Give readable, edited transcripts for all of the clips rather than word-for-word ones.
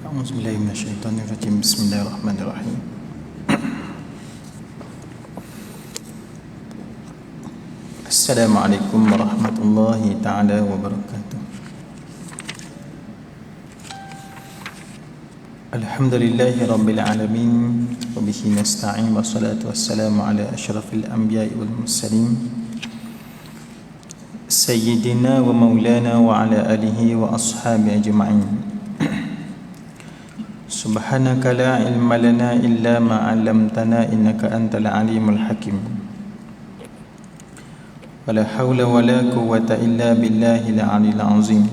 A'udzubillahi minasyaitonirrajim. Bismillahirrahmanirrahim. Assalamualaikum warahmatullahi ta'ala wabarakatuh. Alhamdulillahi rabbil alamin, wa bihi nasta'in, wa salatu wassalamu ala asyrafil anbiya'i wal mursalin sayyidina wa maulana wa ala alihi wa ashabi ajma'in. Subhanaka la ilma lana illa ma 'allamtana innaka antal alimul hakim. Wala haula wala quwwata illa billahil aliyil azim.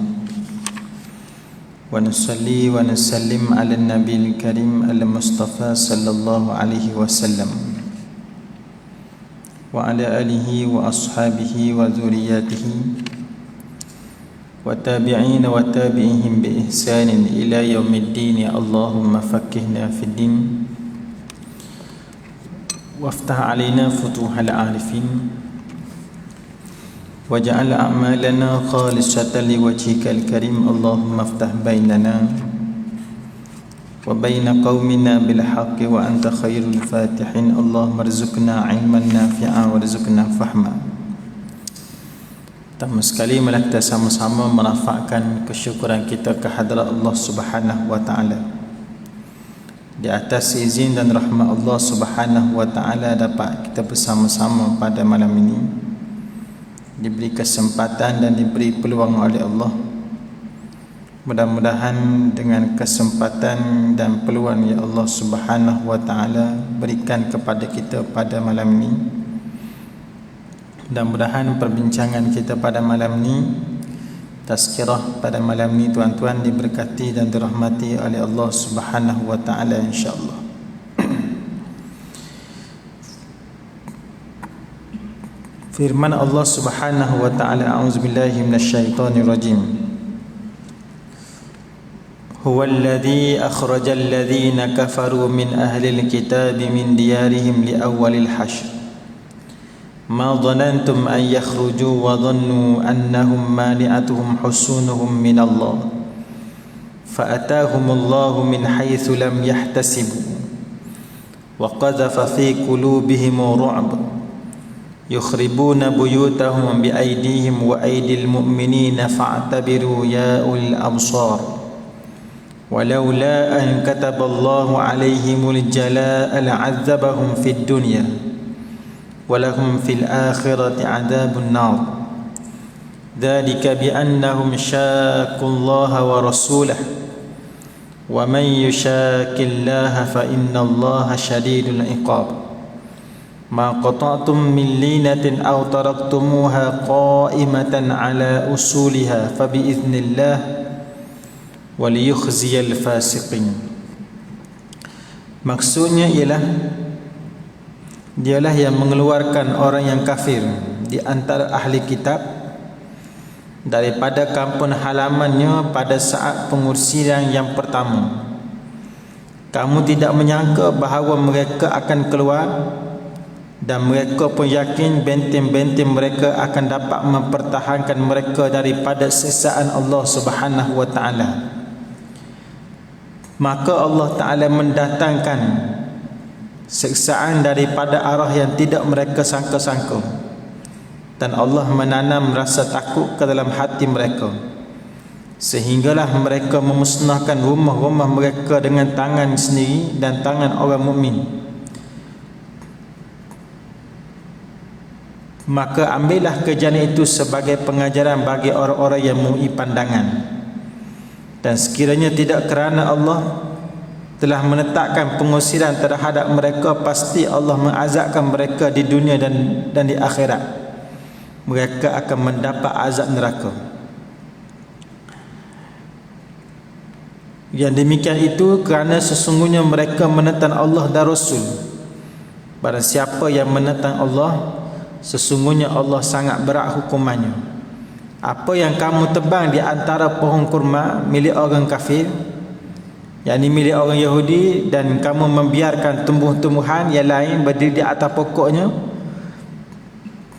Wa nusalli wa nusallim ala nabiyil karim al-mustafa sallallahu alaihi wasallam wa ala alihi wa ashabihi wa dzurriyyatihi wa tabi'in wa tabi'ihim bi ihsanin ila yaumiddin. Allahumma faqqihna fid din waftah alaina futuhal arifin waj'al a'malana khalisatan liwajhikal karim. Allahumma iftah bainana wa baina qaumina bil haqqi wa anta khairul fatihin. Allahumma rzuqna ilman nafi'a warzuqna fahma. Pertama sekali marilah kita sama-sama merafakkan kesyukuran kita kehadrat Allah Subhanahu wa taala. Di atas izin dan rahmat Allah Subhanahu wa taala dapat kita bersama-sama pada malam ini, diberi kesempatan dan diberi peluang oleh Allah. Mudah-mudahan dengan kesempatan dan peluang yang Allah Subhanahu wa taala berikan kepada kita pada malam ini, mudah-mudahan perbincangan kita pada malam ini, tazkirah pada malam ini, tuan-tuan diberkati dan dirahmati oleh Allah Subhanahu wa taala insya-Allah. Firman Allah Subhanahu wa taala, a'udzubillahi minasyaitonir rajim. Huwallazi akhrajal ladzina kafaru min ahlil kitabi min diyarihim li awwalil hashr. Ma dhanantum an yakhruju wa dhannu annahum mani'atuhum husunuhum min Allah fa atahumullahu min haitsu lam yahtasibu wa qadhafa fi qulubihim ru'b yukhribuna buyutahum bi aydihim wa aydil mu'minina fa'tabiru ya ulil absar walaula an kataballahu alaihimul jalaa la'adzabahum fid dunya walahum fil akhirati 'adzabun nar. Dzalika bi annahum syaqqullaha wa rasulahu wa man yushaqillaha fa innallaha syadidul iqab. Ma qata'tum min linatin aw taraktumuha qa'imatan 'ala usuliha fa bi idznillah wa liyukhziyal fasiqin. Maksudnya ialah dialah yang mengeluarkan orang yang kafir di antara ahli kitab daripada kampung halamannya pada saat pengursiran yang pertama. Kamu tidak menyangka bahawa mereka akan keluar, dan mereka pun yakin benteng-benteng mereka akan dapat mempertahankan mereka daripada siksaan Allah Subhanahu wa taala. Maka Allah Taala mendatangkan siksaan daripada arah yang tidak mereka sangka-sangka, dan Allah menanam rasa takut ke dalam hati mereka, sehinggalah mereka memusnahkan rumah-rumah mereka dengan tangan sendiri dan tangan orang mukmin. Maka ambillah kejadian itu sebagai pengajaran bagi orang-orang yang mempunyai pandangan, dan sekiranya tidak kerana Allah telah menetapkan pengusiran terhadap mereka, pasti Allah mengazabkan mereka di dunia dan di akhirat. Mereka akan mendapat azab neraka. Yang demikian itu kerana sesungguhnya mereka menentang Allah dan Rasul. Barang siapa yang menentang Allah, sesungguhnya Allah sangat berat hukumannya. Apa yang kamu tebang di antara pohon kurma milik orang kafir, yakni milik orang Yahudi, dan kamu membiarkan tumbuh-tumbuhan yang lain berdiri di atas pokoknya,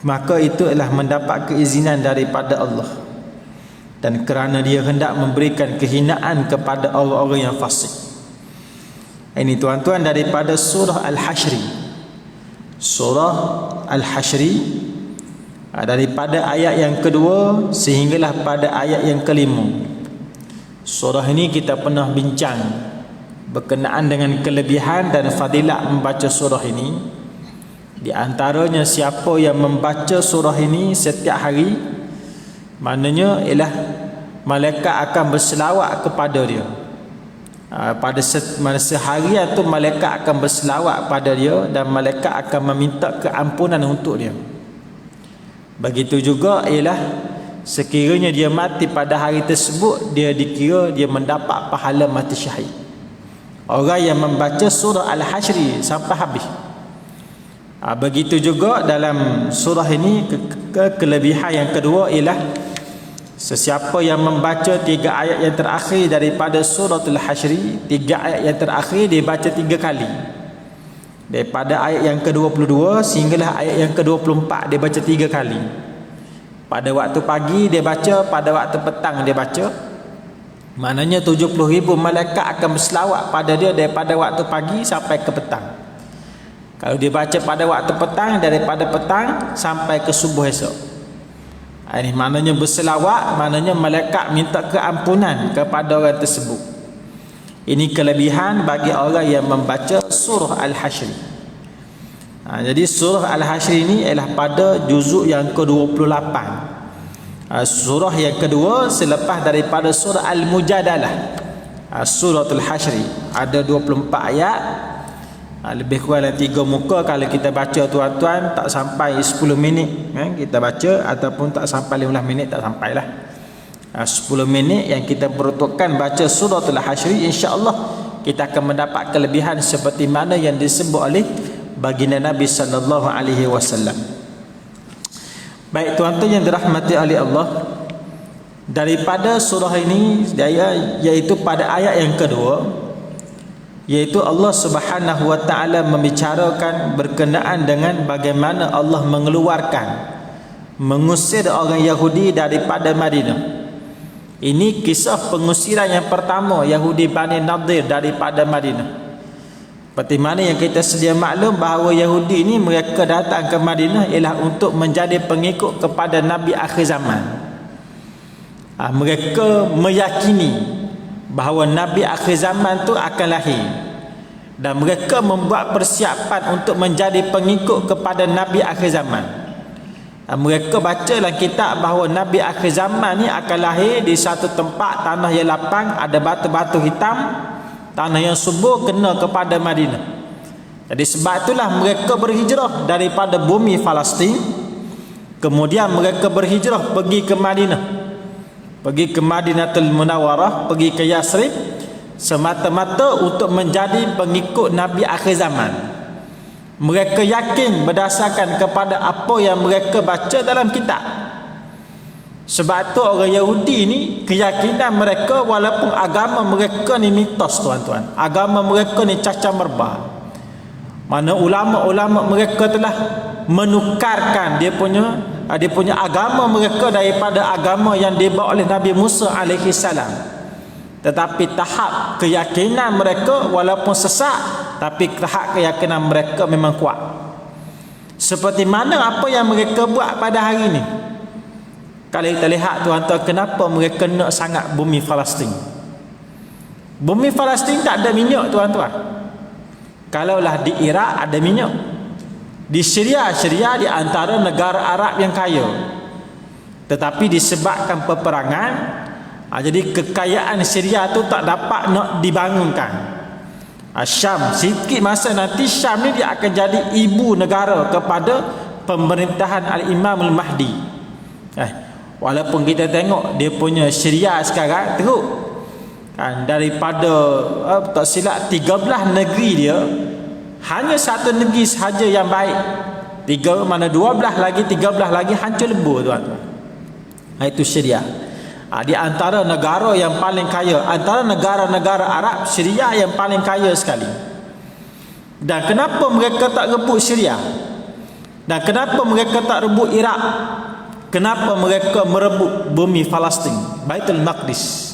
maka itu adalah mendapat keizinan daripada Allah. dan kerana dia hendak memberikan kehinaan kepada orang-orang yang fasik. Ini tuan-tuan daripada surah Al-Hasyri. Surah Al-Hasyri, daripada ayat yang kedua sehinggalah pada ayat yang kelima. Surah ini kita pernah bincang berkenaan dengan kelebihan dan fadilat membaca surah ini. Di antaranya siapa yang membaca surah ini setiap hari, maknanya ialah malaikat akan berselawat kepada dia. Pada sehari itu malaikat akan berselawat pada dia dan malaikat akan meminta keampunan untuk dia. Begitu juga ialah sekiranya dia mati pada hari tersebut, dia dikira dia mendapat pahala mati syahid. Orang yang membaca surah Al-Hasyri sampai habis. Begitu juga dalam surah ini kelebihan yang kedua ialah sesiapa yang membaca 3 ayat yang terakhir daripada surah Al-Hasyri, 3 ayat yang terakhir dia baca 3 kali. Daripada ayat yang ke-22 sehinggalah ayat yang ke-24 dia baca 3 kali. Pada waktu pagi dia baca, pada waktu petang dia baca. Maknanya 70,000 malaikat akan berselawat pada dia daripada waktu pagi sampai ke petang. Kalau dia baca pada waktu petang, daripada petang sampai ke subuh esok. Ini maknanya berselawat, maknanya malaikat minta keampunan kepada orang tersebut. Ini kelebihan bagi orang yang membaca surah Al-Hasyri. Jadi surah Al-Hasyri ini ialah pada juzuk yang ke-28. Surah yang kedua selepas daripada surah Al-Mujadalah. Surah Al-Hasyri ada 24 ayat. Lebih kurang 3 muka. Kalau kita baca tuan-tuan tak sampai 10 minit kita baca, ataupun tak sampai 15 minit, tak sampailah 10 minit yang kita peruntukkan baca surah Al-Hasyri, insya-Allah kita akan mendapat kelebihan seperti mana yang disebut oleh baginda Nabi sallallahu alaihi wasallam. Baik tuan-tuan yang dirahmati oleh Allah, daripada surah ini iaitu pada ayat yang kedua, iaitu Allah Subhanahu wa taala membicarakan berkenaan dengan bagaimana Allah mengusir orang Yahudi daripada Madinah. Ini kisah pengusiran yang pertama Yahudi Bani Nadir daripada Madinah. Seperti mana yang kita sedia maklum bahawa Yahudi ini mereka datang ke Madinah ialah untuk menjadi pengikut kepada Nabi akhir zaman. Mereka meyakini bahawa Nabi akhir zaman tu akan lahir, dan mereka membuat persiapan untuk menjadi pengikut kepada Nabi akhir zaman. Mereka baca dalam kitab bahawa Nabi akhir zaman ni akan lahir di satu tempat, tanah yang lapang, ada batu-batu hitam, tanah yang subur, kena kepada Madinah. Jadi sebab itulah mereka berhijrah daripada bumi Palestin, kemudian mereka berhijrah pergi ke Madinah, pergi ke Madinatul Munawwarah, pergi ke Yasrib, semata-mata untuk menjadi pengikut Nabi akhir zaman. Mereka yakin berdasarkan kepada apa yang mereka baca dalam kitab. Sebab tu orang Yahudi ni, keyakinan mereka, walaupun agama mereka ni mitos tuan-tuan, agama mereka ni cacar merbah, mana ulama-ulama mereka telah menukarkan dia punya agama mereka daripada agama yang dibawa oleh Nabi Musa alaihi salam. Tetapi tahap keyakinan mereka walaupun sesak, tapi tahap keyakinan mereka memang kuat. Seperti mana apa yang mereka buat pada hari ini. Kalau kita lihat tuan-tuan, kenapa mereka nak sangat bumi Palestin? Bumi Palestin tak ada minyak tuan-tuan. Kalaulah di Iraq ada minyak, di Syria di antara negara Arab yang kaya, tetapi disebabkan peperangan, jadi kekayaan Syria tu tak dapat nak dibangunkan. Syam, sikit masa nanti Syam ni dia akan jadi ibu negara kepada pemerintahan Al-Imam Al-Mahdi. Walaupun kita tengok dia punya Syria sekarang teruk, daripada tak silap 13 negeri dia, hanya satu negeri sahaja yang baik. 13 lagi hancur lebur tuan-tuan. Itu Syria. Di antara negara yang paling kaya, antara negara-negara Arab, Syria yang paling kaya sekali. Dan kenapa mereka tak rebut Syria? Dan kenapa mereka tak rebut Iraq? kenapa mereka merebut bumi Palestin, Baitul Maqdis?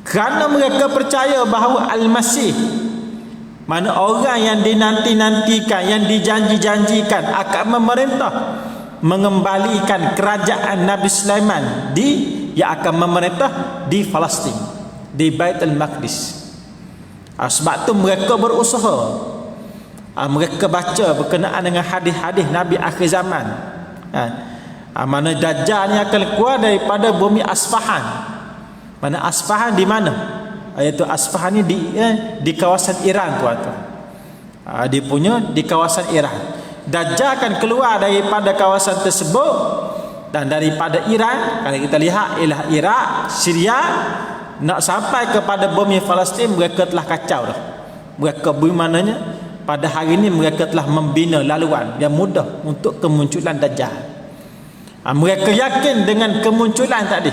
Kerana mereka percaya bahawa Al-Masih, mana orang yang dinanti-nantikan, yang dijanji-janjikan akan memerintah, mengembalikan kerajaan Nabi Sulaiman yang akan memerintah di Palestin, di Baitul Maqdis. Sebab tu mereka berusaha, mereka baca berkenaan dengan hadis-hadis Nabi akhir zaman. Mana Dajjal ni akan keluar daripada bumi Asfahan. Mana Asfahan di mana? Iaitu Asfahan ni di kawasan Iran, tuan-tuan. Dia punya di kawasan Iran. Dajjal akan keluar daripada kawasan tersebut, dan daripada Iran, kalau kita lihat ialah Iraq, Syria, nak sampai kepada bumi Palestin, mereka telah kacau dah. Mereka bermaknanya pada hari ini mereka telah membina laluan yang mudah untuk kemunculan Dajjal. Mereka yakin dengan kemunculan tadi.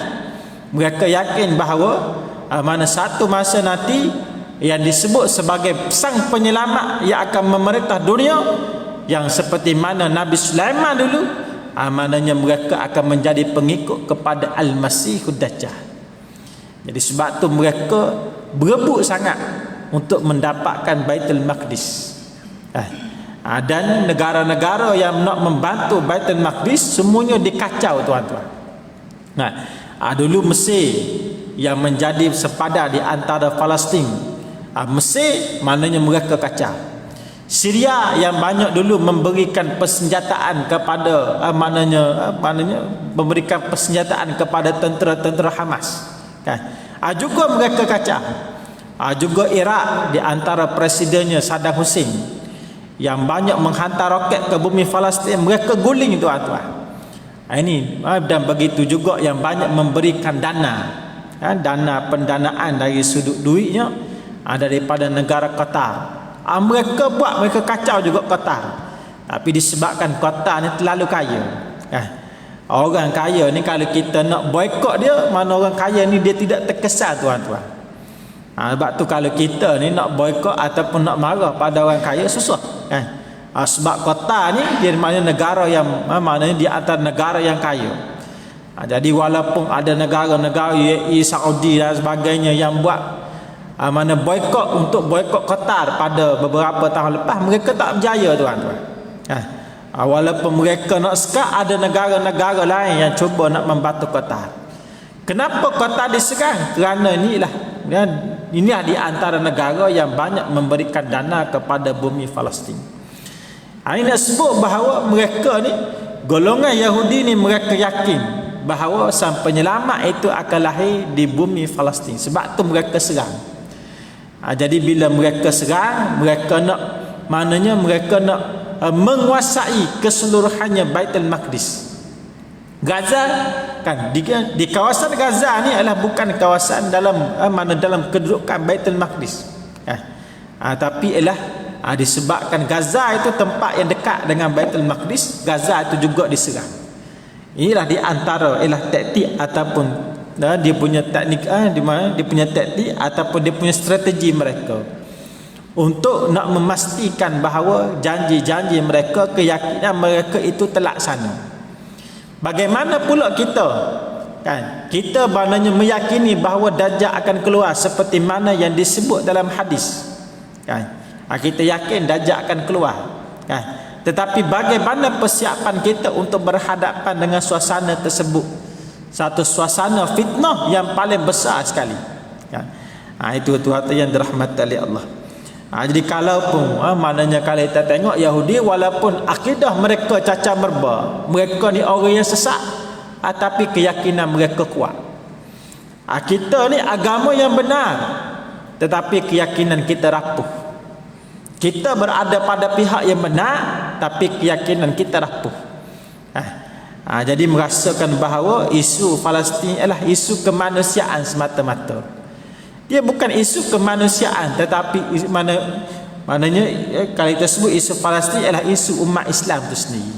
Mereka yakin bahawa mana satu masa nanti yang disebut sebagai sang penyelamat yang akan memerintah dunia, yang seperti mana Nabi Sulaiman dulu, maknanya mereka akan menjadi pengikut kepada Al-Masihud Dajjal. Jadi sebab tu mereka berebut sangat untuk mendapatkan Baitul Maqdis. Dan negara-negara yang nak membantu Baitul Maqdis semuanya dikacau, tuan-tuan. Dulu Mesir yang menjadi sepadan di antara Palestin. Mesir maknanya mereka kacau. Syria yang banyak dulu memberikan persenjataan kepada maknanya memberikan persenjataan kepada tentera-tentera Hamas. Juga mereka kacau. Juga Iraq di antara presidennya Saddam Hussein yang banyak menghantar roket ke bumi Palestin, mereka guling, tuan-tuan. Ini dan begitu juga yang banyak memberikan dana pendanaan dari sudut duitnya daripada negara Qatar. Mereka kacau juga Qatar. Tapi disebabkan Qatar ni terlalu kaya. Orang kaya ni kalau kita nak boikot dia, mana orang kaya ni dia tidak terkesan, tuan-tuan. Sebab tu kalau kita ni nak boikot ataupun nak marah pada orang kaya, susah. Sebab Qatar ni dia maknanya negara yang maknanya di antara negara yang kaya. Jadi walaupun ada negara-negara UAE, Saudi dan sebagainya yang buat mana boikot untuk boikot Qatar pada beberapa tahun lepas, mereka tak berjaya, tuan-tuan. Walaupun mereka nak sekat, ada negara-negara lain yang cuba nak membantu Qatar. Kenapa Qatar diserang? Kerana inilah di antara negara yang banyak memberikan dana kepada bumi Palestin. Ini nak sebut bahawa mereka ni, golongan Yahudi ni, mereka yakin bahawa sang penyelamat itu akan lahir di bumi Palestin. Sebab tu mereka serang. Jadi bila mereka serang, mereka nak menguasai keseluruhannya Baitul Maqdis. Gaza kan di kawasan Gaza ni adalah bukan kawasan dalam kedudukan Baitul Maqdis. Tapi ialah disebabkan Gaza itu tempat yang dekat dengan Baitul Maqdis, Gaza itu juga diserang. Inilah di antara taktik ataupun dia punya teknik dia punya taktik ataupun dia punya strategi mereka untuk nak memastikan bahawa janji-janji mereka, keyakinan mereka itu terlaksana. Bagaimana pula kita? Kita maknanya meyakini bahawa Dajjal akan keluar seperti mana yang disebut dalam hadis. Kita yakin Dajjal akan keluar. Tetapi bagaimana persiapan kita untuk berhadapan dengan suasana tersebut? Satu suasana fitnah yang paling besar sekali. Itu tuan-tuan yang dirahmati oleh Allah. Jadi kalaupun maknanya kalau kita tengok Yahudi, walaupun akidah mereka cacat merba, mereka ni orang yang sesat, tapi keyakinan mereka kuat. Kita ni agama yang benar, tetapi keyakinan kita rapuh. Kita berada pada pihak yang benar, tapi keyakinan kita rapuh. Jadi merasakan bahawa isu Palestin adalah isu kemanusiaan semata-mata. Dia bukan isu kemanusiaan, tetapi maknanya kalau kita sebut isu Palestin adalah isu umat Islam itu sendiri.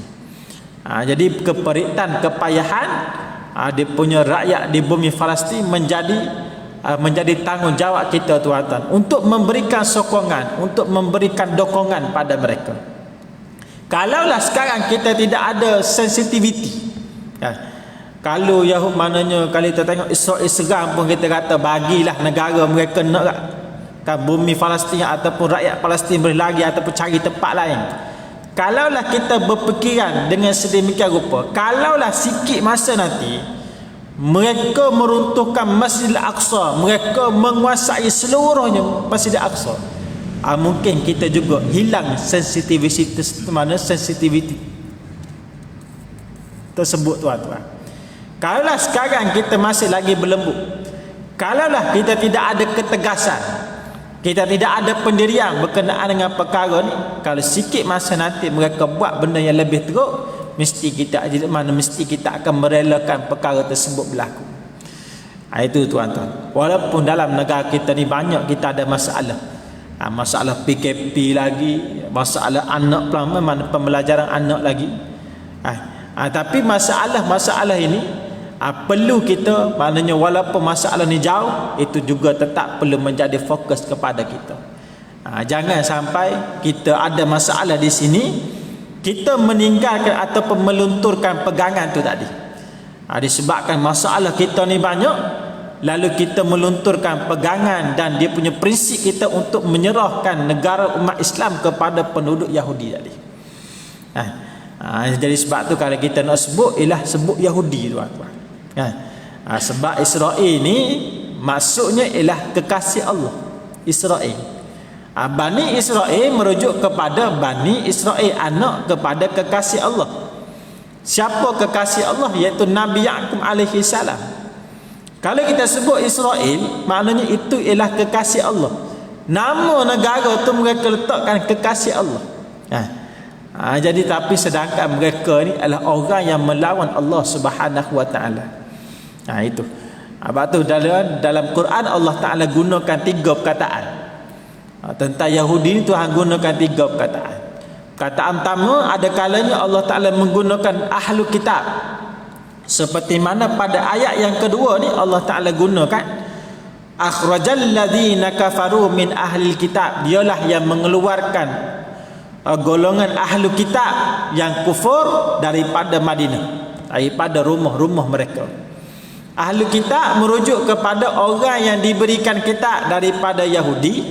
Jadi keperitan, kepayahan dia punya rakyat di bumi Palestin menjadi tanggungjawab kita, tuan-tuan, untuk memberikan sokongan, untuk memberikan dokongan pada mereka. Kalaulah sekarang kita tidak ada sensitivity, Kan? Kalau Yahud maknanya kalau kita tengok Israel serang pun kita kata bagilah negara mereka nak kan, bumi Palestin ataupun rakyat Palestin boleh lagi ataupun cari tempat lain. Kalaulah kita berfikiran dengan sedemikian rupa, kalaulah sikit masa nanti mereka meruntuhkan Masjidil Aqsa, mereka menguasai seluruhnya Masjidil Aqsa, mungkin kita juga hilang sensitivity tersebut, tuan-tuan. Kalaulah sekarang kita masih lagi berlembut, kalaulah kita tidak ada ketegasan, kita tidak ada pendirian berkenaan dengan perkara ni, kalau sikit masa nanti mereka buat benda yang lebih teruk, mesti kita akan merelakan perkara tersebut berlaku. Itu tuan-tuan. Walaupun dalam negara kita ni banyak kita ada masalah. Masalah PKP lagi, masalah anak pembelajaran anak lagi. Tapi masalah ini perlu kita, maknanya walaupun masalah ni jauh, itu juga tetap perlu menjadi fokus kepada kita. Jangan sampai kita ada masalah di sini, kita meninggalkan ataupun melunturkan pegangan tu tadi. Disebabkan masalah kita ni banyak, lalu kita melunturkan pegangan dan dia punya prinsip kita untuk menyerahkan negara umat Islam kepada penduduk Yahudi tadi. Jadi sebab tu kalau kita nak sebut, ialah sebut Yahudi, tuan-tuan. Sebab Israel ni maksudnya ialah kekasih Allah. Israel, Bani Israel merujuk kepada Bani Israel, anak kepada kekasih Allah. Siapa kekasih Allah? Iaitu Nabi Ya'qub alaihi salam. Kalau kita sebut Israel, maknanya itu ialah kekasih Allah. Nama negara tu mereka letakkan kekasih Allah. Jadi tapi sedangkan mereka ni adalah orang yang melawan Allah Subhanahu wa taala. Itu. Sebab tu dalam Quran Allah Taala gunakan 3 perkataan. Tentang Yahudi ni Tuhan gunakan 3 perkataan. Perkataan pertama, ada kalanya Allah Taala menggunakan ahlu kitab. Seperti mana pada ayat yang kedua ni Allah Taala gunakan akhrajal ladzina kafaru min ahli kitab. Dialah yang mengeluarkan golongan ahlu kitab yang kufur daripada Madinah, daripada rumah-rumah mereka. Ahlu kitab merujuk kepada orang yang diberikan kitab daripada Yahudi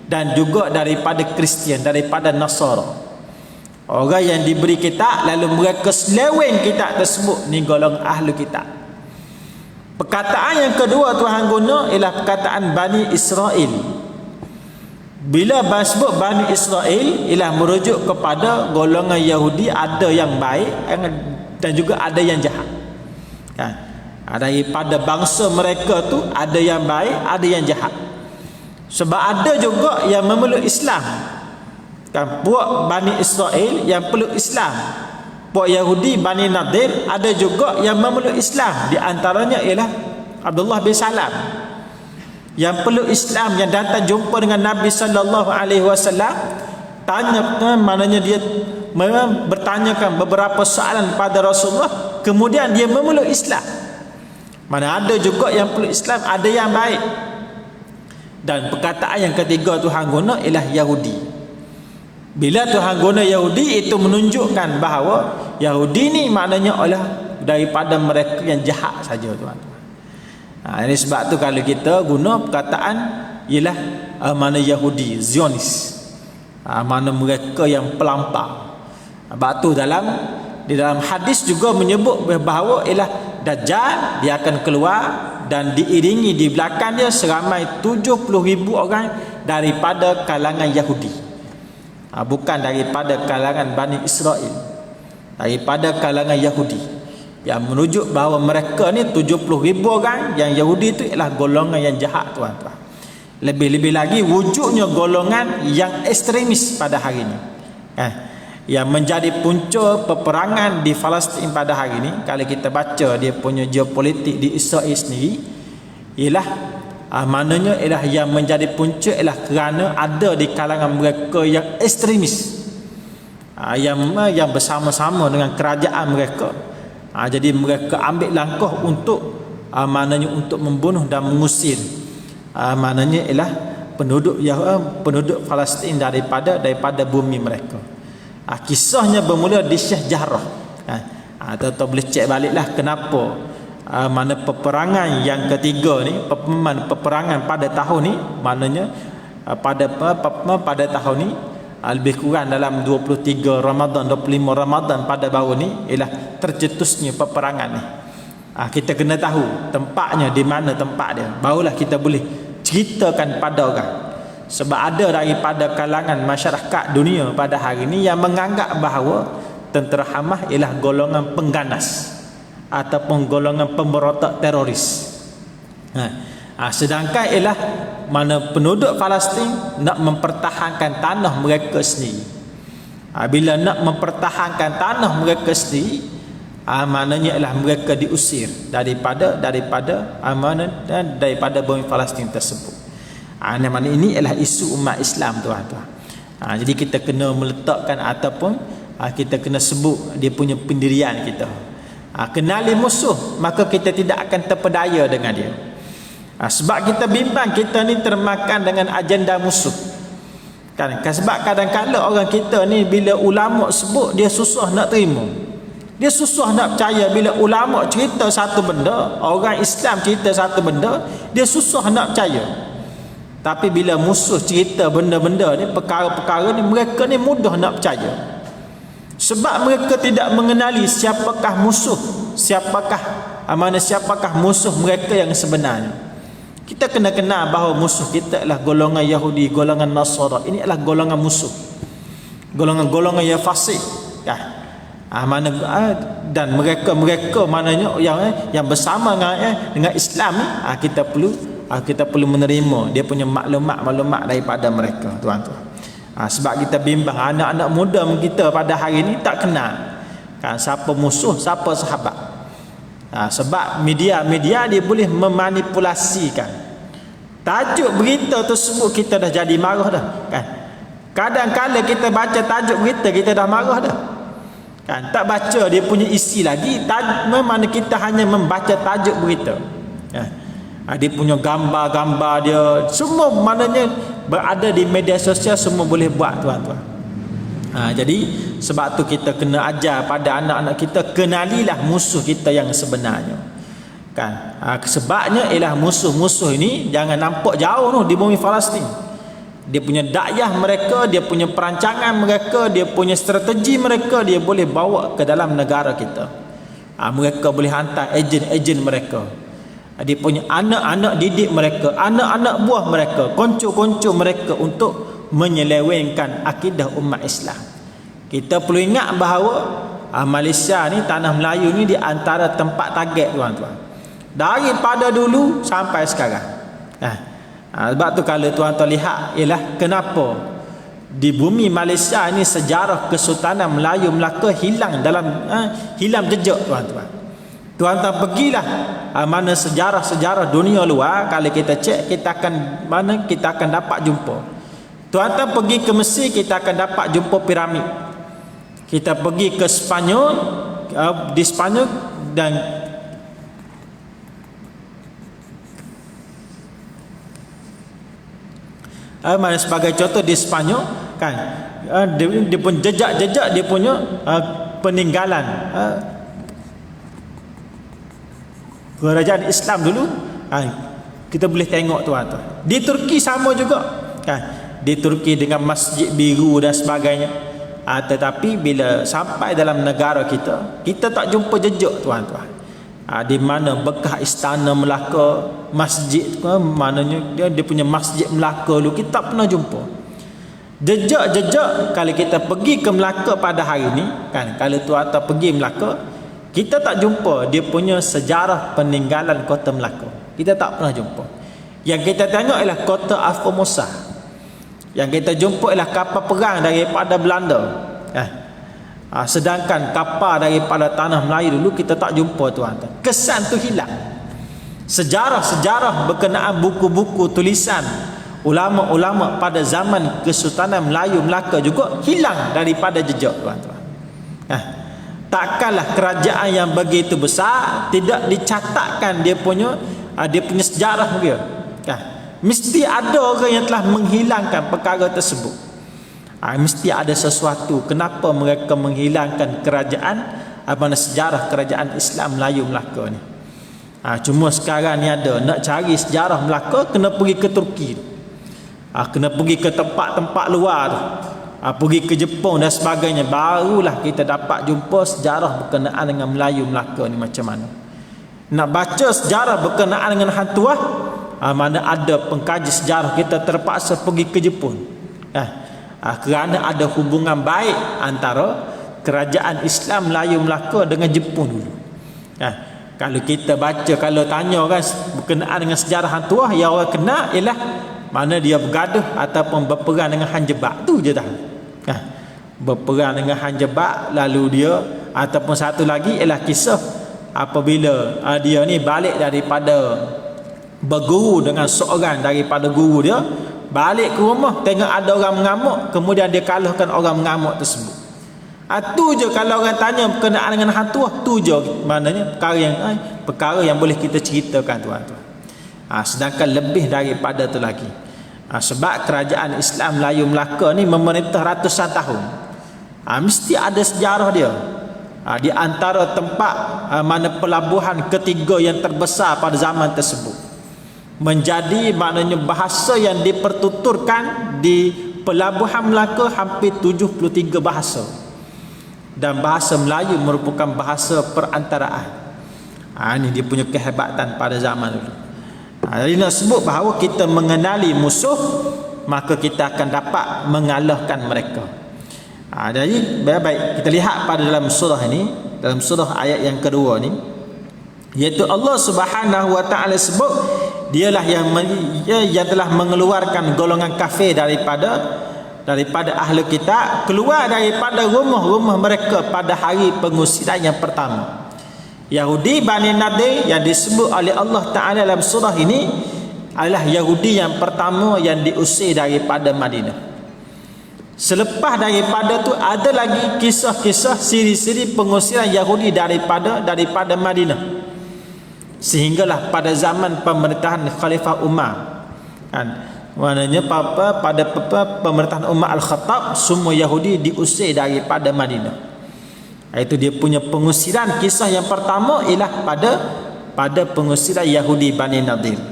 dan juga daripada Kristian, daripada Nasara. Orang yang diberi kitab lalu mereka seleweng kitab tersebut, ni golongan ahlu kitab. Perkataan yang kedua Tuhan guna ialah perkataan Bani Israel. Bila sebut Bani Israel ialah merujuk kepada golongan Yahudi, ada yang baik dan juga ada yang jahat. Daripada bangsa mereka tu ada yang baik, ada yang jahat. Sebab ada juga yang memeluk Islam. Puak Bani Israel yang peluk Islam. Puak Yahudi Bani Nadir ada juga yang memeluk Islam. Di antaranya ialah Abdullah bin Salam yang peluk Islam, yang datang jumpa dengan Nabi sallallahu alaihi wasallam, maknanya dia bertanyakan beberapa soalan pada Rasulullah, kemudian dia memeluk Islam. Mana ada juga yang peluk Islam, ada yang baik. Dan perkataan yang ketiga Tuhan guna ialah Yahudi. Bila Tuhan guna Yahudi, itu menunjukkan bahawa Yahudi ni maknanya adalah daripada mereka yang jahat saja, tuan-tuan. Ini sebab tu kalau kita guna perkataan ialah mana Yahudi, Zionis, mana mereka yang pelampau. Sebab tu di dalam hadis juga menyebut bahawa ialah Dajjal, dia akan keluar dan diiringi di belakang dia seramai 70,000 orang daripada kalangan Yahudi. Bukan daripada kalangan Bani Israel, daripada kalangan Yahudi, yang merujuk bahawa mereka ni 70,000 orang yang Yahudi itu ialah golongan yang jahat, tuan-tuan. Lebih-lebih lagi wujudnya golongan yang ekstremis pada hari ini, yang menjadi punca peperangan di Palestin pada hari ini. Kalau kita baca dia punya geopolitik di Israel sendiri, ialah maknanya ialah yang menjadi punca ialah kerana ada di kalangan mereka yang ekstremis, yang bersama-sama dengan kerajaan mereka. Jadi mereka ambil langkah untuk maknanya untuk membunuh dan mengusir maknanya ialah penduduk Palestin daripada bumi mereka. Kisahnya bermula di Syekh Jarrah. Atau boleh cek baliklah kenapa mana peperangan yang ketiga ni, peperangan pada tahun ni, maknanya pada tahun ni lebih kurang dalam 23 Ramadan, 25 Ramadan pada baru ni ialah tercetusnya peperangan ni. Kita kena tahu tempatnya di mana tempat dia, barulah kita boleh ceritakan pada orang. Sebab ada daripada kalangan masyarakat dunia pada hari ini yang menganggap bahawa tentera Hamas ialah golongan pengganas ataupun golongan pemberontak teroris. Sedangkan ialah mana penduduk Palestin nak mempertahankan tanah mereka sendiri. Bila nak mempertahankan tanah mereka sendiri, maknanya ialah mereka diusir daripada bumi Palestin tersebut. Mana ini ialah isu umat Islam, tuan-tuan. Jadi kita kena meletakkan ataupun kita kena sebut dia punya pendirian kita. Kenali musuh, maka kita tidak akan terpedaya dengan dia. Sebab kita bimbang kita ni termakan dengan agenda musuh. Kan sebab kadang-kadang orang kita ni bila ulama sebut dia susah nak terima. Dia susah nak percaya bila ulama cerita satu benda, orang Islam cerita satu benda, dia susah nak percaya. Tapi bila musuh cerita benda-benda ni, perkara-perkara ni, mereka ni mudah nak percaya. Sebab mereka tidak mengenali siapakah musuh, siapakah musuh mereka yang sebenarnya. Kita kena kenal bahawa musuh kita adalah golongan Yahudi, golongan Nasara. Ini adalah golongan musuh, golongan yang fasik, dan mereka maknanya yang bersama dengan Islam ni, kita perlu menerima dia punya maklumat daripada mereka, tuan-tuan. Sebab kita bimbang anak-anak muda kita pada hari ini tak kenal siapa musuh, siapa sahabat. Sebab media dia boleh memanipulasikan tajuk berita tersebut. Kita dah jadi marah dah, kan. Kadang-kadang kita baca tajuk berita kita dah marah dah, kan. Tak baca dia punya isi lagi. Mana kita hanya membaca tajuk berita, dia punya gambar-gambar dia semua maknanya berada di media sosial, semua boleh buat, tuan-tuan. Jadi sebab tu kita kena ajar pada anak-anak kita, kenalilah musuh kita yang sebenarnya, kan. Sebabnya ialah musuh-musuh ini jangan nampak jauh di bumi Palestin. Dia punya dakwah mereka, dia punya perancangan mereka, dia punya strategi mereka, dia boleh bawa ke dalam negara kita. Mereka boleh hantar ejen-ejen mereka, dia punya anak-anak didik mereka, anak-anak buah mereka, konco-konco mereka untuk menyelewengkan akidah umat Islam. Kita perlu ingat bahawa Malaysia ni, tanah Melayu ni, di antara tempat target, tuan-tuan, daripada dulu sampai sekarang. Sebab tu kalau tuan-tuan lihat ialah kenapa di bumi Malaysia ni sejarah Kesultanan Melayu Melaka hilang jejak, tuan-tuan. Tuan-tuan pergilah mana sejarah dunia luar, kalau kita cek kita akan dapat jumpa. Tuan-tuan pergi ke Mesir, kita akan dapat jumpa piramid. Kita pergi ke Spanyol, di Spanyol, dan mana sebagai contoh di Spanyol, kan, dia pun jejak-jejak dia punya peninggalan kerajaan Islam dulu, kita boleh tengok, tuan-tuan. Di Turki sama juga, kan. Di Turki dengan Masjid Biru dan sebagainya. Tetapi bila sampai dalam negara kita tak jumpa jejak, tuan-tuan. Di mana bekas istana Melaka, masjid, maknanya dia punya masjid Melaka dulu, kita tak pernah jumpa jejak-jejak. Kalau kita pergi ke Melaka pada hari ini, kan, kalau tuan-tuan pergi Melaka, kita tak jumpa dia punya sejarah peninggalan kota Melaka. Kita tak pernah jumpa. Yang kita tengok ialah kota Formosa. Yang kita jumpa ialah kapal perang daripada Belanda. Sedangkan kapal daripada tanah Melayu dulu kita tak jumpa, tuan-tuan. Kesan tu hilang. Sejarah berkenaan buku-buku tulisan ulama-ulama pada zaman Kesultanan Melayu Melaka juga hilang daripada jejak, tuan-tuan. Takkanlah kerajaan yang begitu besar tidak dicatatkan dia punya sejarah dia, kan. Mesti ada orang yang telah menghilangkan perkara tersebut. Mesti ada sesuatu kenapa mereka menghilangkan kerajaan apa sejarah kerajaan Islam Melayu Melaka ni. Cuma sekarang ni ada nak cari sejarah Melaka kena pergi ke Turki. Kena pergi ke tempat-tempat luar tu. Pergi ke Jepun dan sebagainya, barulah kita dapat jumpa sejarah berkenaan dengan Melayu Melaka ni macam mana. Nak baca sejarah berkenaan dengan Hang Tuah, mana ada pengkaji sejarah kita terpaksa pergi ke Jepun. Kerana ada hubungan baik antara kerajaan Islam Melayu Melaka dengan Jepun dulu. Kalau kita baca, kalau tanya kan berkenaan dengan sejarah Hang Tuah, yang orang kenal ialah mana dia bergaduh ataupun berperang dengan Han Jebak, tu je dah. Berperang dengan Han Jebak, lalu dia ataupun satu lagi ialah kisah apabila dia ni balik daripada berguru dengan seorang daripada guru dia, balik ke rumah tengok ada orang mengamuk, kemudian dia kalahkan orang mengamuk tersebut. Tu je kalau orang tanya berkenaan dengan Hang Tuah, tu je maknanya perkara yang boleh kita ceritakan tuan-tuan. Sedangkan lebih daripada tu lagi. Sebab kerajaan Islam Melayu Melaka ni memerintah ratusan tahun. Mesti ada sejarah dia. Di antara tempat mana pelabuhan ketiga yang terbesar pada zaman tersebut, menjadi maknanya bahasa yang dipertuturkan di pelabuhan Melaka hampir 73 bahasa. Dan bahasa Melayu merupakan bahasa perantaraan. Ini dia punya kehebatan pada zaman dulu. Jadi nak sebut bahawa kita mengenali musuh, maka kita akan dapat mengalahkan mereka. Jadi baik-baik kita lihat pada dalam surah ini, dalam surah ayat yang kedua ni, iaitu Allah Subhanahu wa taala sebut dialah yang telah mengeluarkan golongan kafir daripada ahli kitab, keluar daripada rumah-rumah mereka pada hari pengusiran yang pertama. Yahudi Bani Nadir yang disebut oleh Allah Ta'ala dalam surah ini adalah Yahudi yang pertama yang diusir daripada Madinah. Selepas daripada tu ada lagi kisah-kisah siri-siri pengusiran Yahudi daripada Madinah. Sehinggalah pada zaman pemerintahan Khalifah Umar, maknanya pada pemerintahan Umar Al-Khattab, semua Yahudi diusir daripada Madinah. Itu dia punya pengusiran. Kisah yang pertama ialah pada pengusiran Yahudi Bani Nadir.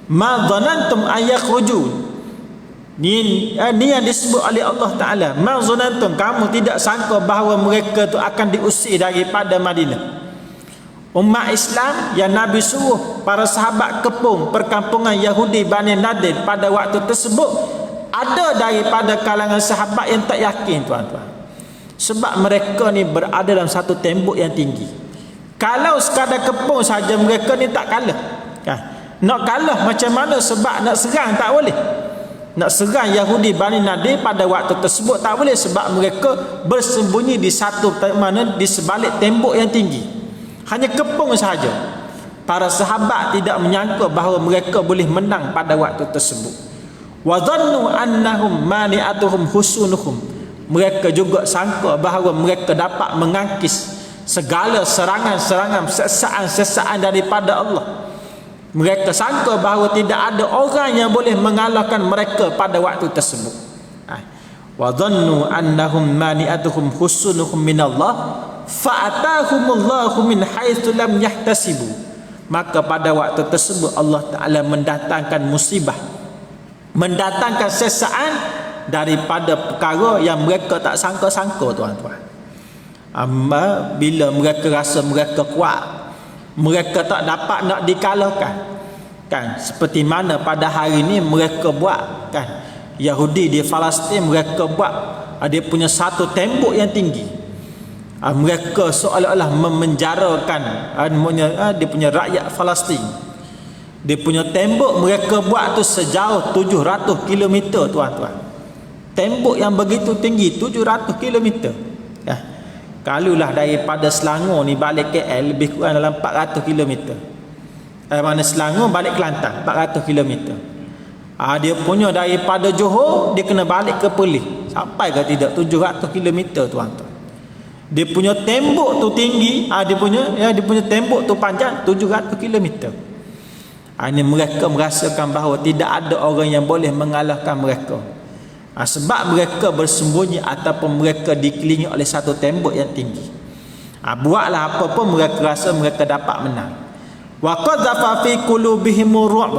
Ma dhanantum ayakhruju, ni yang disebut oleh Allah Ta'ala. Ma dhanantum, kamu tidak sangka bahawa mereka itu akan diusir daripada Madinah. Umat Islam yang Nabi suruh para sahabat kepung perkampungan Yahudi Bani Nadir pada waktu tersebut, ada daripada kalangan sahabat yang tak yakin tuan-tuan. Sebab mereka ni berada dalam satu tembok yang tinggi. Kalau sekadar kepung saja mereka ni tak kalah. Nak kalah macam mana? Sebab nak serang tak boleh. Nak serang Yahudi Bani Nadir pada waktu tersebut tak boleh, sebab mereka bersembunyi di di sebalik tembok yang tinggi. Hanya kepung sahaja. Para sahabat tidak menyangka bahawa mereka boleh menang pada waktu tersebut. Wa dhannu annahum mani'atuhum husunuhum. Mereka juga sangka bahawa mereka dapat mengangkis segala serangan-serangan, sesaan-sesaan daripada Allah. Mereka sangka bahawa tidak ada orang yang boleh mengalahkan mereka pada waktu tersebut. Wa dhannu annahum mani'atuhum husunuhum minallah fa'atahumullahu min haitsu lam yahtasibu. Maka pada waktu tersebut Allah Ta'ala mendatangkan musibah, mendatangkan sesaan daripada perkara yang mereka tak sangka-sangka tuan-tuan. Bila mereka rasa mereka kuat, mereka tak dapat nak dikalahkan, seperti mana pada hari ini mereka buat, Yahudi di Palestin mereka buat dia punya satu tembok yang tinggi. Mereka seolah-olah memenjarakan dia punya rakyat Palestin. Dia punya tembok mereka buat tu sejauh 700 km tuan-tuan. Tembok yang begitu tinggi 700 km. Kalulah daripada Selangor ni balik KL lebih kurang dalam 400 km. Mana Selangor balik Kelantan 400 km. Dia punya daripada Johor dia kena balik ke Perlis. Sampai ke tidak 700 km tuan-tuan. Dia punya tembok tu tinggi, dia punya tembok tu panjang 700 km. Ini mereka merasakan bahawa tidak ada orang yang boleh mengalahkan mereka. Sebab mereka bersembunyi ataupun mereka dikelilingi oleh satu tembok yang tinggi. Buatlah apa pun mereka rasa mereka dapat menang. Wa qadzafa fi qulubihim ru'b.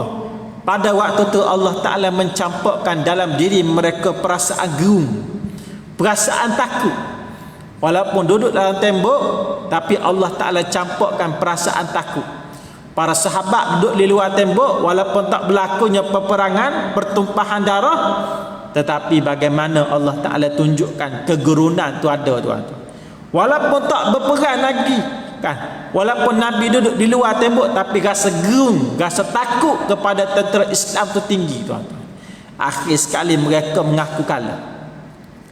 Pada waktu tu Allah Ta'ala mencampurkan dalam diri mereka perasaan gerung, perasaan takut. Walaupun duduk dalam tembok, tapi Allah Ta'ala campurkan perasaan takut. Para sahabat duduk di luar tembok, walaupun tak berlakunya peperangan, pertumpahan darah, tetapi bagaimana Allah Ta'ala tunjukkan kegerunan tu ada tuan-tuan. Walaupun tak berperang lagi kan, walaupun Nabi duduk di luar tembok, tapi rasa gerung, rasa takut kepada tentera Islam tu tinggi tuan-tuan. Akhir sekali mereka mengaku kalah.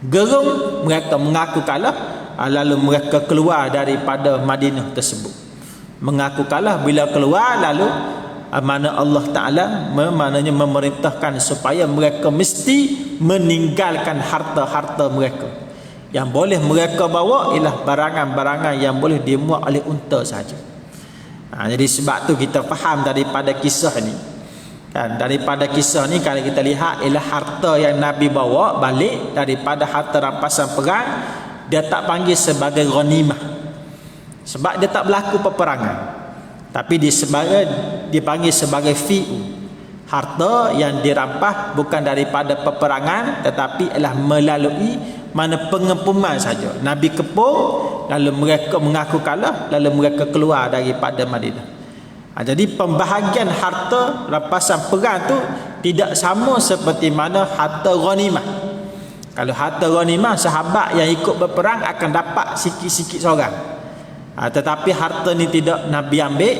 Gerung, mereka mengaku kalah. Lalu mereka keluar daripada Madinah tersebut. Mengaku kalah, bila keluar lalu mana Allah Ta'ala maknanya memerintahkan supaya mereka mesti meninggalkan harta-harta mereka. Yang boleh mereka bawa ialah barangan-barangan yang boleh dimuat oleh unta saja. Jadi sebab tu kita faham daripada kisah ni. Dan daripada kisah ni kalau kita lihat ialah harta yang Nabi bawa balik daripada harta rampasan perang, dia tak panggil sebagai ghanimah. Sebab dia tak berlaku peperangan. Tapi dipanggil sebagai fi'u. Harta yang dirampas bukan daripada peperangan, tetapi ialah melalui mana pengepungan saja. Nabi kepung, lalu mereka mengaku kalah, lalu mereka keluar daripada Madinah. Jadi pembahagian harta rampasan perang tu tidak sama seperti mana harta ghanimah. Kalau harta ghanimah, sahabat yang ikut berperang akan dapat sikit-sikit seorang. Tetapi harta ni tidak Nabi ambil,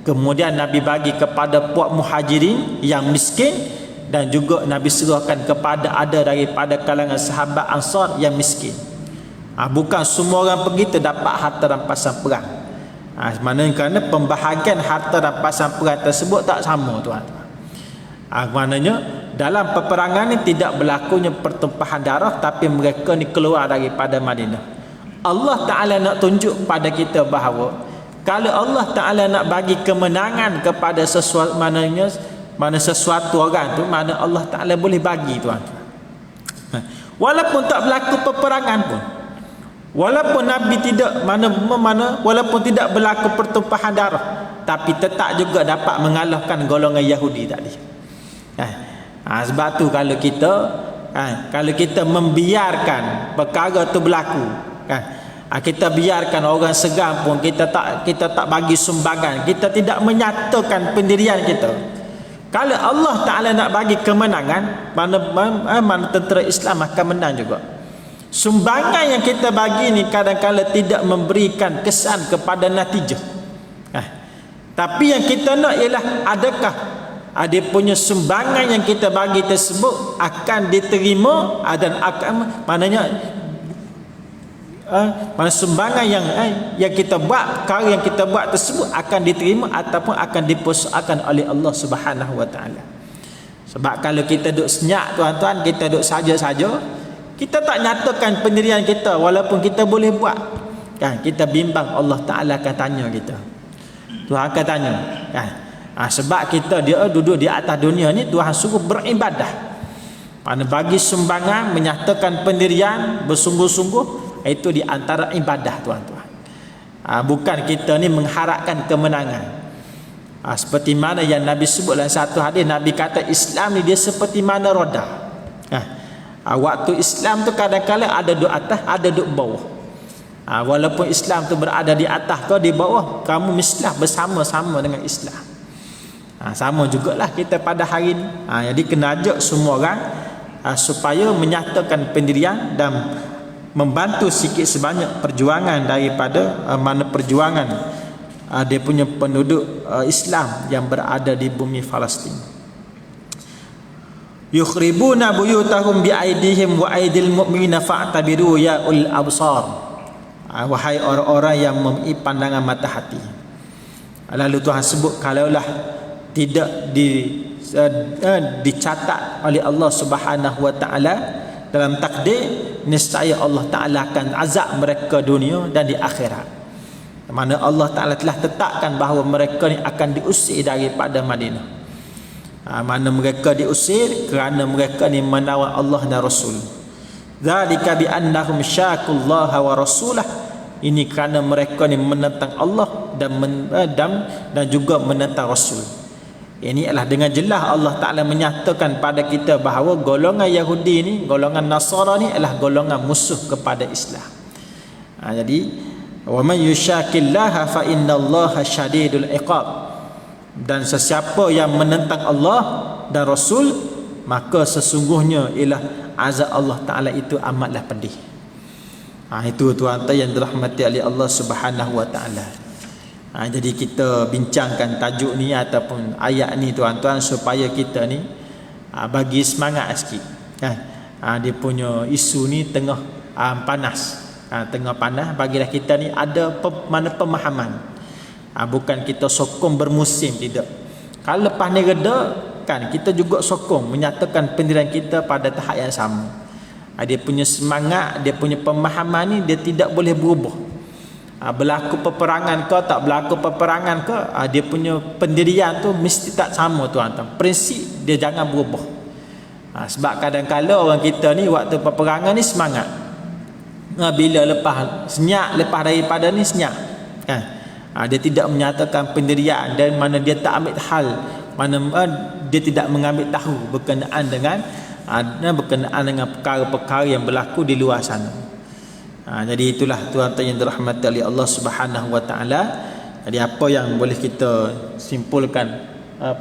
kemudian Nabi bagi kepada puak muhajirin yang miskin, dan juga Nabi serahkan kepada ada daripada kalangan sahabat Ansar yang miskin. Bukan semua orang pergi terdapat harta rampasan perang. Maknanya kerana pembahagian harta rampasan perang tersebut tak sama tuan-tuan. Maknanya dalam peperangan ni tidak berlakunya pertumpahan darah, tapi mereka ni keluar daripada Madinah. Allah Ta'ala nak tunjuk pada kita bahawa kalau Allah Ta'ala nak bagi kemenangan kepada sesuatu, mana sesuatu orang tu, mana Allah Ta'ala boleh bagi tuan-tuan. Walaupun tak berlaku peperangan pun, walaupun Nabi tidak walaupun tidak berlaku pertumpahan darah, tapi tetap juga dapat mengalahkan golongan Yahudi tadi. Sebab tu kalau kita membiarkan perkara tu berlaku, kita biarkan orang segan pun, kita tak bagi sumbangan, kita tidak menyatakan pendirian kita. Kalau Allah Ta'ala nak bagi kemenangan, mana tentera Islam akan menang juga. Sumbangan yang kita bagi ni kadang-kadang tidak memberikan kesan kepada natijah. Tapi yang kita nak ialah adakah ada punya sumbangan yang kita bagi tersebut akan diterima dan akan mana sumbangan yang kita buat, perkara yang kita buat tersebut akan diterima ataupun akan dipersoalkan oleh Allah Subhanahu Wa Taala. Sebab kalau kita duduk senyap tuan-tuan, kita duduk saja-saja, kita tak nyatakan pendirian kita walaupun kita boleh buat, kita bimbang, Allah Taala akan tanya kita. Tuhan akan tanya, sebab kita dia duduk di atas dunia ni, Tuhan suruh beribadah. Mana bagi sumbangan, menyatakan pendirian, bersungguh-sungguh, itu di antara ibadah tuan-tuan. Bukan kita ni mengharapkan kemenangan. Seperti mana yang Nabi sebut dalam satu hadis, Nabi kata Islam ni dia seperti mana roda. Waktu Islam tu kadang-kadang ada duduk atas, ada duduk bawah. Walaupun Islam tu berada di atas atau di bawah, kamu mestilah bersama-sama dengan Islam. Sama jugalah kita pada hari ni. Jadi kena ajak semua orang supaya menyatakan pendirian dan membantu sikit sebanyak perjuangan daripada mana perjuangan dia punya penduduk Islam yang berada di bumi Palestin. Yukhribuna buyutahum biaidihim wa aidil mu'minina fa'tabiru ya ul absar. Wahai orang-orang yang memiliki pandangan mata hati. Lalu Tuhan sebut kalaulah tidak dicatat oleh Allah Subhanahu Wa Taala dalam takdir, nescaya Allah Ta'ala akan azab mereka dunia dan di akhirat. Mana Allah Ta'ala telah tetapkan bahawa mereka ni akan diusir daripada Madinah. Mana mereka diusir kerana mereka ni menawar Allah dan Rasul. Dzalika bi annahum syaqullaha wa rasulah Ini kerana mereka ni menentang Allah dan juga menentang Rasul. Ini adalah dengan jelas Allah Ta'ala menyatakan pada kita bahawa golongan Yahudi ni, golongan Nasara ni adalah golongan musuh kepada Islam. Jadi wa man yushaqillaha fa innallaha syadidul iqab. Dan sesiapa yang menentang Allah dan Rasul, maka sesungguhnya ialah azab Allah Ta'ala itu amatlah pedih. Itu tuan-tuan yang dirahmati oleh Allah Subhanahu wa Ta'ala. Jadi kita bincangkan tajuk ni ataupun ayat ni tuan-tuan supaya kita ni bagi semangat sikit. Dia punya isu ni tengah panas. Tengah panas, bagilah kita ni ada pemahaman. Bukan kita sokong bermusim, tidak. Kalau lepas ni reda kan, kita juga sokong menyatakan pendirian kita pada tahap yang sama. Dia punya semangat, dia punya pemahaman ni dia tidak boleh berubah. Berlaku peperangan ke tak berlaku peperangan ke, dia punya pendirian tu mesti tak sama tuan-tuan. Prinsip dia jangan berubah. Sebab kadang-kadang orang kita ni waktu peperangan ni semangat, bila lepas senyap, lepas daripada ni senyap kan. Dia tidak menyatakan pendirian, dan mana dia tak ambil hal, mana dia tidak mengambil tahu berkenaan dengan perkara-perkara yang berlaku di luar sana. Jadi itulah tuan-tuan yang dirahmati oleh Allah Subhanahu wa Ta'ala. Jadi apa yang boleh kita simpulkan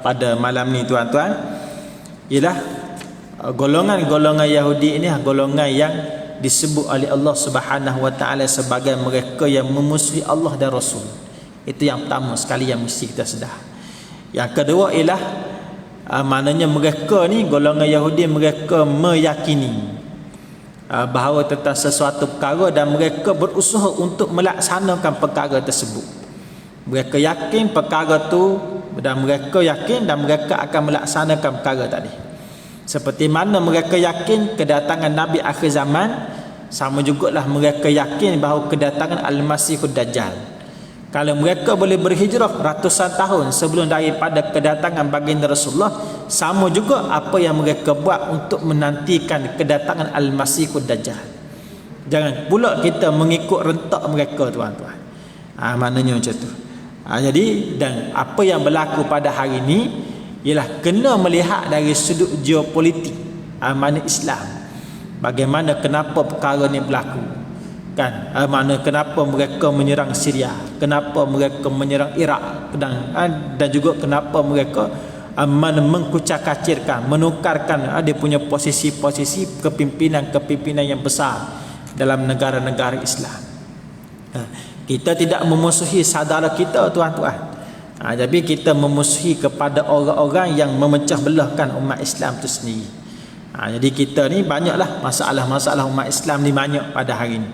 pada malam ni tuan-tuan, ialah golongan-golongan Yahudi ini golongan yang disebut oleh Allah Subhanahu wa Ta'ala sebagai mereka yang memusuhi Allah dan Rasul. Itu yang pertama sekali yang mesti kita sedar. Yang kedua ialah maknanya mereka ni, golongan Yahudi, mereka meyakini bahawa tentang sesuatu perkara dan mereka berusaha untuk melaksanakan perkara tersebut. Mereka yakin perkara tu dan mereka yakin dan mereka akan melaksanakan perkara tadi. Seperti mana mereka yakin kedatangan Nabi akhir zaman, sama jugalah mereka yakin bahawa kedatangan Al-Masihud Dajjal. Kalau mereka boleh berhijrah ratusan tahun sebelum daripada kedatangan baginda Rasulullah, sama juga apa yang mereka buat untuk menantikan kedatangan Al-Masihud Dajjal. Jangan pula kita mengikut rentak mereka tuan-tuan. Maknanya macam tu. Jadi dan apa yang berlaku pada hari ini ialah kena melihat dari sudut geopolitik mana Islam. Bagaimana kenapa perkara ni berlaku kan, mana kenapa mereka menyerang Syria, kenapa mereka menyerang Iraq, dan juga kenapa mereka mengkucak-kacirkan, menukarkan dia punya posisi-posisi kepimpinan yang besar dalam negara-negara Islam. Kita tidak memusuhi saudara kita tuan-tuan, tapi kita memusuhi kepada orang-orang yang memecah belahkan umat Islam itu sendiri. Jadi kita ni banyaklah masalah-masalah umat Islam ni banyak pada hari ini.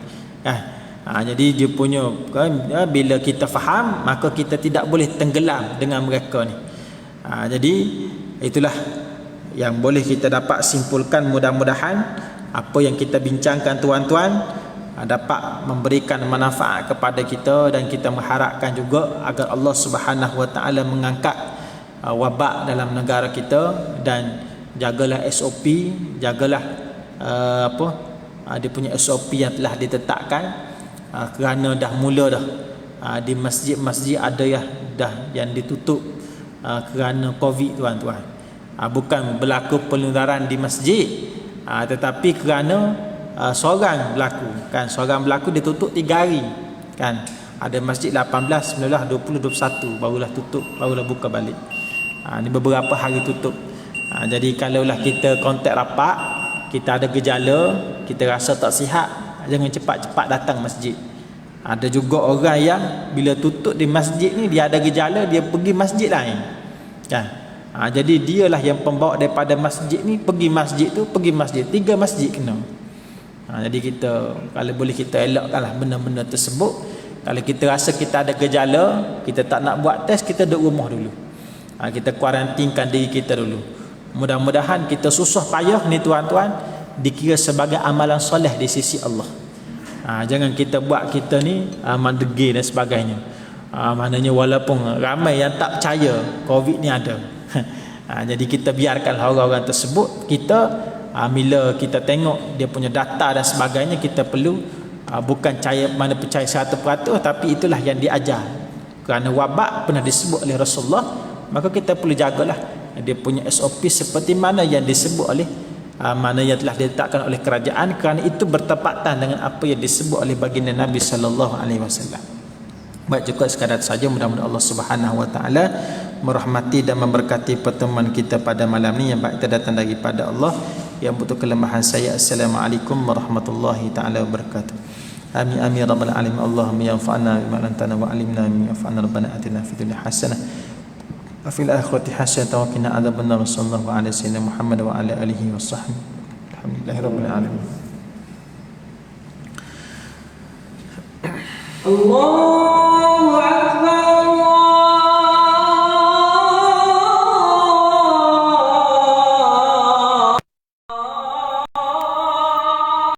Jadi dia punya bila kita faham, maka kita tidak boleh tenggelam dengan mereka ni. Jadi itulah yang boleh kita dapat simpulkan. Mudah-mudahan apa yang kita bincangkan tuan-tuan dapat memberikan manfaat kepada kita, dan kita mengharapkan juga agar Allah Subhanahu wa Ta'ala mengangkat wabak dalam negara kita, dan jagalah SOP, jagalah dia punya SOP yang telah ditetapkan, kerana dah mula dah di masjid-masjid ada yang ditutup kerana Covid tuan-tuan. Bukan berlaku penularan di masjid, tetapi kerana seorang berlaku kan, seorang berlaku ditutup 3 hari kan. Ada masjid 18, 19, 20, 21 barulah tutup, barulah buka balik. Ni beberapa hari tutup. Jadi kalaulah kita kontak rapat, kita ada gejala, kita rasa tak sihat, jangan cepat-cepat datang masjid. Ada juga orang yang bila tutup di masjid ni, dia ada gejala, dia pergi masjid lain kan. Jadi dialah yang pembawa daripada masjid ni pergi masjid tu, pergi masjid 3 masjid kena. Jadi kita kalau boleh kita elakkanlah benda-benda tersebut. Kalau kita rasa kita ada gejala, kita tak nak buat test, kita duduk rumah dulu. Kita kuarantinkan diri kita dulu. Mudah-mudahan kita susah payah ni tuan-tuan dikira sebagai amalan soleh di sisi Allah. Jangan kita buat kita ni mandegir dan sebagainya. Maknanya walaupun ramai yang tak percaya Covid ni ada. Jadi kita biarkan orang-orang tersebut. Kita bila kita tengok dia punya data dan sebagainya, kita perlu bukan percaya 100%, tapi itulah yang diajar. Kerana wabak pernah disebut oleh Rasulullah, maka kita perlu jagalah dia punya SOP seperti mana yang disebut oleh mana yang telah diletakkan oleh kerajaan, kerana itu bertepatan dengan apa yang disebut oleh baginda Nabi sallallahu alaihi wasallam. Baik, cukup sekadar saja. Mudah-mudahan Allah Subhanahu wa taala merahmati dan memberkati pertemuan kita pada malam ni yang baik kita datang daripada Allah. Yang butuh kelemahan saya, assalamualaikum warahmatullahi taala wabarakatuh. Amin amin rabbal alamin. Allahumma yanfa'na bima 'allamtana wa 'allimna mimma yanfa'una. Rabbana atina fid dunya hasanah wa fil akhirati hasanah wa qina adzabannar. Sallallahu alaihi wasallam Muhammad wa ala alihi washabbihi. Alhamdulillahirabbil alamin. Allah